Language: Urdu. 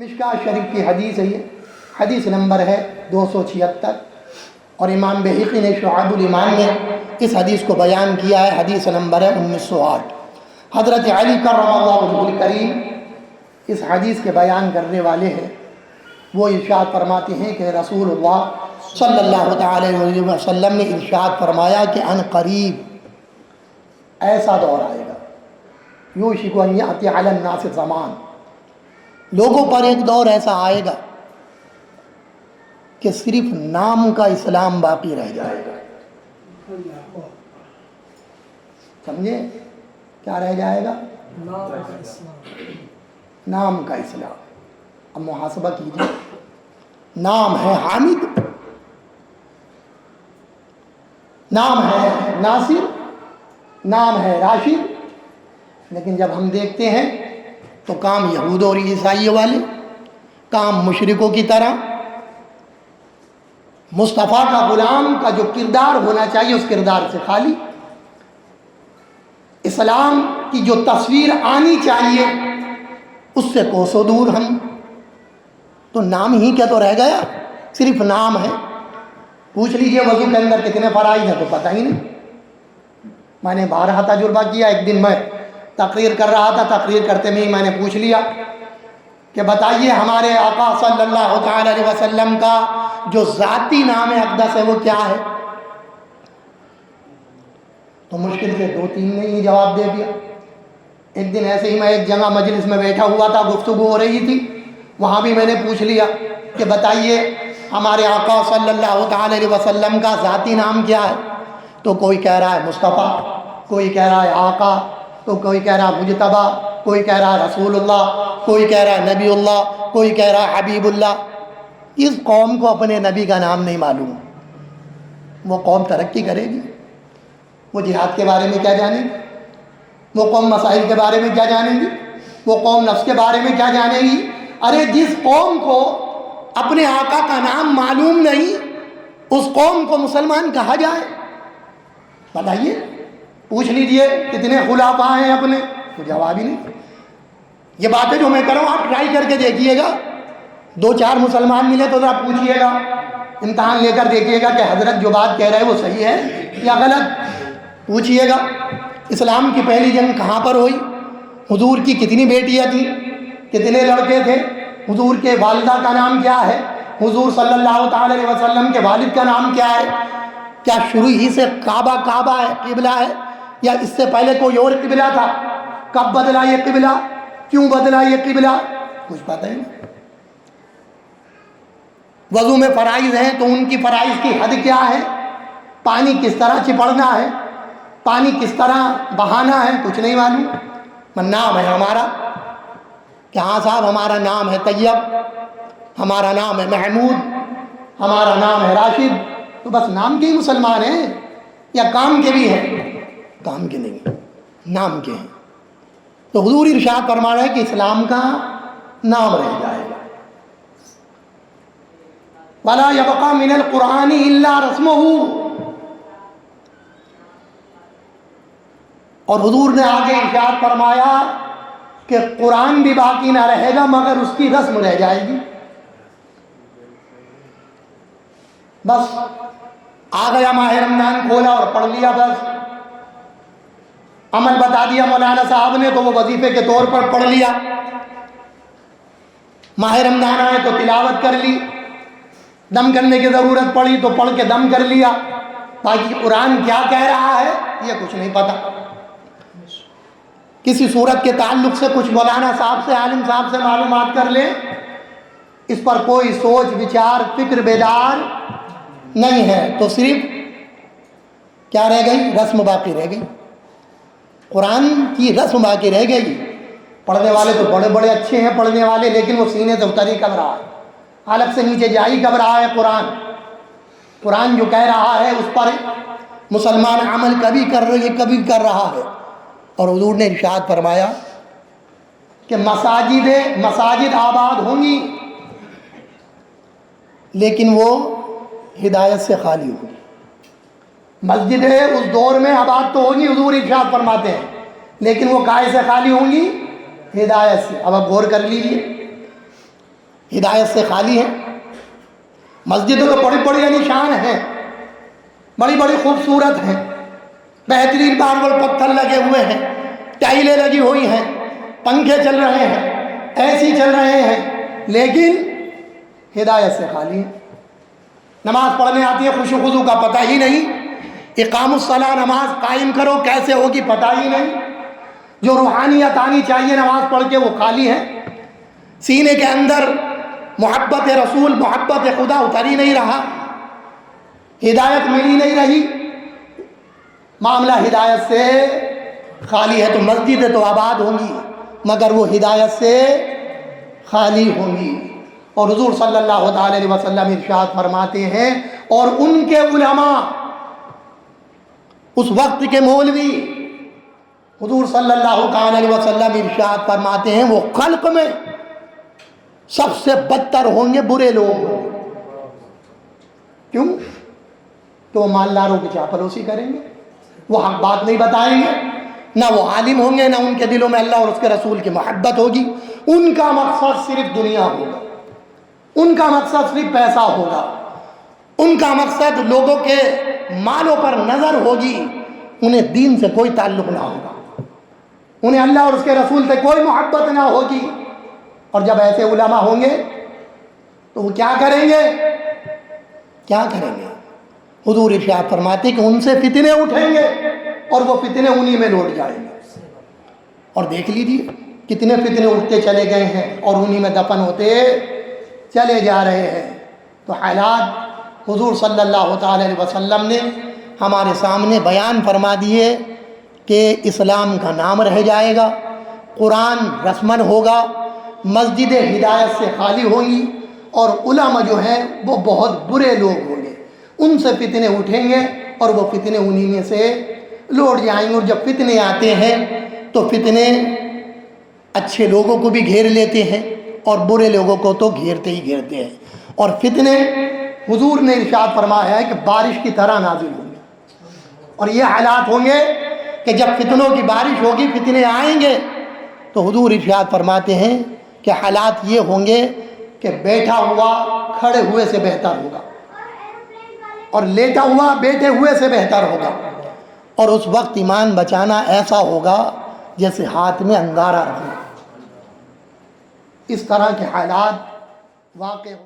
مشکاۃ شریف کی حدیث ہے، یہ حدیث نمبر ہے 276، اور امام بہقی نے شعب الایمان میں اس حدیث کو بیان کیا ہے، حدیث نمبر ہے 1908۔ حضرت علی کرم اللہ وجہہ الکریم اس حدیث کے بیان کرنے والے ہیں۔ وہ ارشاد فرماتے ہیں کہ رسول اللہ صلی اللہ تعالی علیہ وسلم نے ارشاد فرمایا کہ ان قریب ایسا دور آئے گا، یوشک ان یأتی علی الناس زمان، لوگوں پر ایک دور ایسا آئے گا کہ صرف نام کا اسلام باقی رہ جائے گا۔ سمجھے کیا رہ جائے گا؟ نام کا اسلام۔ اب محاسبہ کیجیے، نام ہے حامد، نام ہے ناصر، نام ہے راشد، لیکن جب ہم دیکھتے ہیں تو کام یہود اور عیسائیوں والے، کام مشرکوں کی طرح، مصطفیٰ کا غلام کا جو کردار ہونا چاہیے اس کردار سے خالی، اسلام کی جو تصویر آنی چاہیے اس سے کوسوں دور ہم۔ تو نام ہی کیا تو رہ گیا، صرف نام ہے۔ پوچھ لیجئے وضو کے اندر کتنے فرائض ہیں تو پتہ ہی نہیں۔ میں نے بارہا تجربہ کیا، ایک دن میں تقریر کر رہا تھا، تقریر کرتے میں ہی میں نے پوچھ لیا کہ بتائیے ہمارے آقا صلی اللہ تعالی علیہ وسلم کا جو ذاتی نام اقدس ہے وہ کیا ہے؟ تو مشکل سے 2-3 نے ہی جواب دے دیا۔ ایک دن ایسے ہی میں ایک جگہ مجلس میں بیٹھا ہوا تھا، گفتگو ہو رہی تھی، وہاں بھی میں نے پوچھ لیا کہ بتائیے ہمارے آقا صلی اللہ تعالی علیہ وسلم کا ذاتی نام کیا ہے؟ تو کوئی کہہ رہا ہے مصطفیٰ، کوئی کہہ رہا ہے آقا، تو کوئی کہہ رہا ہے مجتبیٰ، کوئی کہہ رہا ہے رسول اللہ، کوئی کہہ رہا ہے نبی اللہ، کوئی کہہ رہا ہے حبیب اللہ۔ اس قوم کو اپنے نبی کا نام نہیں معلوم، وہ قوم ترقی کرے گی؟ وہ جہاد کے بارے میں کیا جانیں گی؟ وہ قوم مسائل کے بارے میں کیا جانیں گی؟ وہ قوم نفس کے بارے میں کیا جانیں گی؟ ارے جس قوم کو اپنے آقا کا نام معلوم نہیں، اس قوم کو مسلمان کہا جائے؟ بتائیے، پوچھ لیجئے کتنے خلافاء ہیں اپنے، تو جواب ہی نہیں۔ یہ باتیں جو میں کروں آپ ٹرائی کر کے دیکھیے گا، 2-4 مسلمان ملے تو ذرا پوچھئے گا، امتحان لے کر دیکھیے گا کہ حضرت جو بات کہہ رہے وہ صحیح ہے یا غلط۔ پوچھئے گا اسلام کی پہلی جنگ کہاں پر ہوئی، حضور کی کتنی بیٹیاں تھیں، کتنے لڑکے تھے، حضور کے والدہ کا نام کیا ہے، حضور صلی اللہ تعالی علیہ وسلم کے والد کا نام کیا ہے، کیا شروع ہی سے کعبہ ہے، قبلہ ہے، یا اس سے پہلے کوئی اور قبلہ تھا، کب بدلا یہ قبلہ، کیوں بدلا یہ قبلہ، کچھ پتہ ہی نہیں۔ وضو میں فرائض ہیں تو ان کی فرائض کی حد کیا ہے، پانی کس طرح چپڑنا ہے، پانی کس طرح بہانا ہے، کچھ نہیں معلوم۔ نام ہے ہمارا کہ ہاں صاحب ہمارا نام ہے طیب، ہمارا نام ہے محمود، ہمارا نام ہے راشد، تو بس نام کے ہی مسلمان ہیں یا کام کے بھی ہیں؟ کام کے نہیں، نام کے ہیں۔ تو حضور ارشاد فرما رہا ہے کہ اسلام کا نام رہ جائے گا۔ وَلَا يَبْقَى مِنَ الْقُرْآنِ إِلَّا رَسْمُهُ، اور حضور نے آگے ارشاد فرمایا کہ قرآن بھی باقی نہ رہے گا مگر اس کی رسم رہ جائے گی۔ بس آ گیا ماہ رمضان، کھولا اور پڑھ لیا، بس عمل بتا دیا مولانا صاحب نے تو وہ وظیفے کے طور پر پڑھ لیا۔ ماہ رمضان آئے تو تلاوت کر لی، دم کرنے کی ضرورت پڑی تو پڑھ کے دم کر لیا، باقی قرآن کیا کہہ رہا ہے یہ کچھ نہیں پتا۔ کسی صورت کے تعلق سے کچھ مولانا صاحب سے، عالم صاحب سے معلومات کر لیں، اس پر کوئی سوچ وچار فکر بیدار نہیں ہے، تو صرف کیا رہ گئی، رسم باقی رہ گئی، قرآن کی رسم باقی رہ گئی۔ پڑھنے والے تو بڑے بڑے اچھے ہیں پڑھنے والے، لیکن وہ سینے سے اتر ہی کب رہا ہے، حلق سے نیچے جا ہی کب رہا ہے قرآن جو کہہ رہا ہے اس پر مسلمان عمل کبھی کر رہا ہے۔ اور حضور نے ارشاد فرمایا کہ مساجد آباد ہوں گی لیکن وہ ہدایت سے خالی ہوگی۔ مسجدیں اس دور میں آباد تو ہوگی، حضور ارشاد فرماتے ہیں، لیکن وہ کائے سے خالی ہوں گی، ہدایت سے۔ اب آپ غور کر لیجیے، ہدایت سے خالی ہیں. مسجدوں میں بڑی بڑی نشان ہیں, بڑی بڑی خوبصورت ہیں, بہترین ماربل پتھر لگے ہوئے ہیں, ٹائلیں لگی ہوئی ہیں, پنکھے چل رہے ہیں, ایسی چل رہے ہیں, لیکن ہدایت سے خالی ہیں. نماز پڑھنے آتی ہے, خشوع خضوع کا پتہ ہی نہیں, اقام الصلاۃ نماز قائم کرو کیسے ہوگی پتہ ہی نہیں, جو روحانیت آنی چاہیے نماز پڑھ کے وہ خالی ہے. سینے کے اندر محبت رسول, محبت خدا اتر ہی نہیں رہا, ہدایت ملی نہیں رہی. معاملہ ہدایت سے خالی ہے. تو مسجدیں تو آباد ہوں گی مگر وہ ہدایت سے خالی ہوں گی. اور حضور صلی اللہ تعالی علیہ وسلم ارشاد فرماتے ہیں, اور ان کے علماء, اس وقت کے مولوی, حضور صلی اللہ تعالی علیہ وسلم ارشاد فرماتے ہیں وہ خلق میں سب سے بدتر ہوں گے برے لوگ. کیوں؟ کہ وہ مالداروں کی چاپلوسی کریں گے, وہ حق بات نہیں بتائیں گے, نہ وہ عالم ہوں گے, نہ ان کے دلوں میں اللہ اور اس کے رسول کی محبت ہوگی. ان کا مقصد صرف دنیا ہوگا, ان کا مقصد صرف پیسہ ہوگا, ان کا مقصد لوگوں کے مالوں پر نظر ہوگی, انہیں دین سے کوئی تعلق نہ ہوگا, انہیں اللہ اور اس کے رسول سے کوئی محبت نہ ہوگی. اور جب ایسے علماء ہوں گے تو وہ کیا کریں گے؟ کیا کریں گے؟ حضور ارشاد فرماتے کہ ان سے فتنے اٹھیں گے اور وہ فتنے انہی میں لوٹ جائیں گے. اور دیکھ لیجیے کتنے فتنے اٹھتے چلے گئے ہیں اور انہی میں دفن ہوتے چلے جا رہے ہیں. تو حالات حضور صلی اللہ تعالی علیہ وسلم نے ہمارے سامنے بیان فرما دیے کہ اسلام کا نام رہ جائے گا, قرآن رسمن ہوگا, مسجدیں ہدایت سے خالی ہوں گی, اور علماء جو ہیں وہ بہت برے لوگ ہوں گے, ان سے فتنے اٹھیں گے اور وہ فتنے انہی میں سے لوٹ جائیں گے. اور جب فتنے آتے ہیں تو فتنے اچھے لوگوں کو بھی گھیر لیتے ہیں اور برے لوگوں کو تو گھیرتے ہی گھیرتے ہیں. اور فتنے حضور نے ارشاد فرمایا ہے کہ بارش کی طرح نازل ہوں گے. اور یہ حالات ہوں گے کہ جب فتنوں کی بارش ہوگی, فتنے آئیں گے, تو حضور ارشاد فرماتے ہیں کہ حالات یہ ہوں گے کہ بیٹھا ہوا کھڑے ہوئے سے بہتر ہوگا, اور لیٹا ہوا بیٹھے ہوئے سے بہتر ہوگا. اور اس وقت ایمان بچانا ایسا ہوگا جیسے ہاتھ میں انگارہ رکھنا. اس طرح کے حالات واقع ہوں.